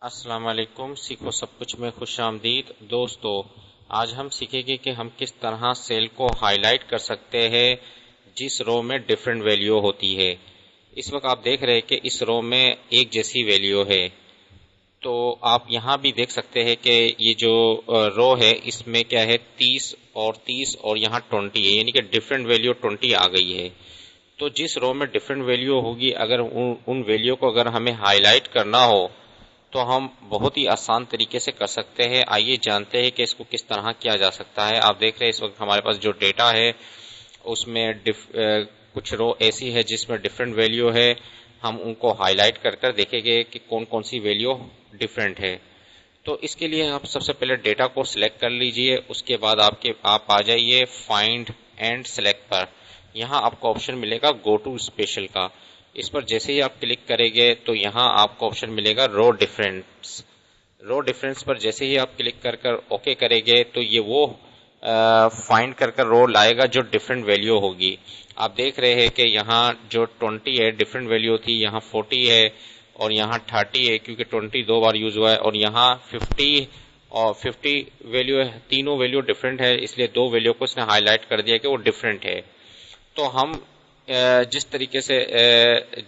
السلام علیکم، سیکھو سب کچھ میں خوش آمدید دوستو۔ آج ہم سیکھیں گے کہ ہم کس طرح سیل کو ہائی لائٹ کر سکتے ہیں جس رو میں ڈیفرنٹ ویلیو ہوتی ہے۔ اس وقت آپ دیکھ رہے ہیں کہ اس رو میں ایک جیسی ویلیو ہے، تو آپ یہاں بھی دیکھ سکتے ہیں کہ یہ جو رو ہے اس میں کیا ہے 30 اور یہاں 20 ہے، یعنی کہ ڈیفرنٹ ویلیو 20 آ گئی ہے۔ تو جس رو میں ڈیفرنٹ ویلیو ہوگی، اگر ان ویلیو کو اگر ہمیں ہائی لائٹ کرنا ہو تو ہم بہت ہی آسان طریقے سے کر سکتے ہیں۔ آئیے جانتے ہیں کہ اس کو کس طرح کیا جا سکتا ہے۔ آپ دیکھ رہے ہیں اس وقت ہمارے پاس جو ڈیٹا ہے اس میں کچھ رو ایسی ہے جس میں ڈیفرنٹ ویلیو ہے، ہم ان کو ہائی لائٹ کر دیکھیں گے کہ کون کون سی ویلیو ڈیفرنٹ ہے۔ تو اس کے لیے آپ سب سے پہلے ڈیٹا کو سلیکٹ کر لیجئے، اس کے بعد آپ آ جائیے فائنڈ اینڈ سلیکٹ پر۔ یہاں آپ کو آپشن ملے گا گو ٹو اسپیشل کا، اس پر جیسے ہی آپ کلک کریں گے تو یہاں آپ کو آپشن ملے گا رو ڈیفرنس۔ رو ڈیفرنس پر جیسے ہی آپ کلک کر اوکے کریں گے تو یہ وہ فائنڈ کر رو لائے گا جو ڈیفرنٹ ویلیو ہوگی۔ آپ دیکھ رہے ہیں کہ یہاں جو 20 ہے ڈیفرنٹ ویلیو تھی، یہاں 40 ہے اور یہاں 30 ہے کیونکہ 20 دو بار یوز ہوا ہے، اور یہاں 50 ویلیو ہے۔ تینوں ویلیو ڈیفرنٹ ہے، اس لیے دو ویلیو کو اس نے ہائی لائٹ کر دیا کہ وہ ڈیفرنٹ ہے۔ تو ہم جس طریقے سے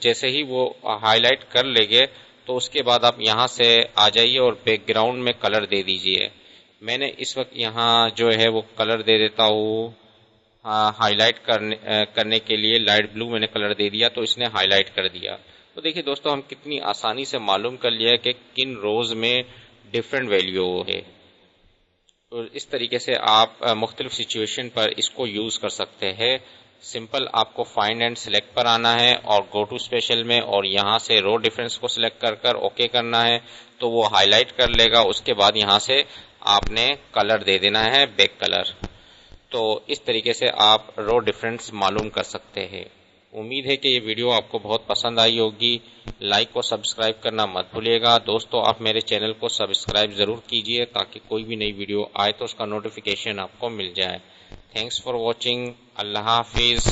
جیسے ہی وہ ہائی لائٹ کر لیں گے تو اس کے بعد آپ یہاں سے آ جائیے اور بیک گراؤنڈ میں کلر دے دیجئے۔ میں نے اس وقت یہاں جو ہے وہ کلر دے دیتا ہوں ہائی لائٹ کرنے کے لیے لائٹ بلو میں نے کلر دے دیا تو اس نے ہائی لائٹ کر دیا۔ تو دیکھیں دوستو، ہم کتنی آسانی سے معلوم کر لیا کہ کن روز میں ڈیفرنٹ ویلیو ہے۔ تو اس طریقے سے آپ مختلف سچویشن پر اس کو یوز کر سکتے ہیں۔ سمپل آپ کو فائنڈ اینڈ سلیکٹ پر آنا ہے اور گو ٹو اسپیشل میں، اور یہاں سے رو ڈیفرنس کو سلیکٹ کر اوکے کرنا ہے تو وہ ہائی لائٹ کر لے گا۔ اس کے بعد یہاں سے آپ نے کلر دے دینا ہے بیک کلر۔ تو اس طریقے سے آپ رو ڈیفرنس معلوم کر سکتے ہیں۔ امید ہے کہ یہ ویڈیو آپ کو بہت پسند آئی ہوگی۔ لائک اور سبسکرائب کرنا مت بھولیے گا۔ دوستو، آپ میرے چینل کو سبسکرائب ضرور کیجئے تاکہ کوئی بھی نئی ویڈیو آئے تو اس کا نوٹیفیکیشن آپ کو مل جائے۔ Thanks for watching. اللہ حافظ۔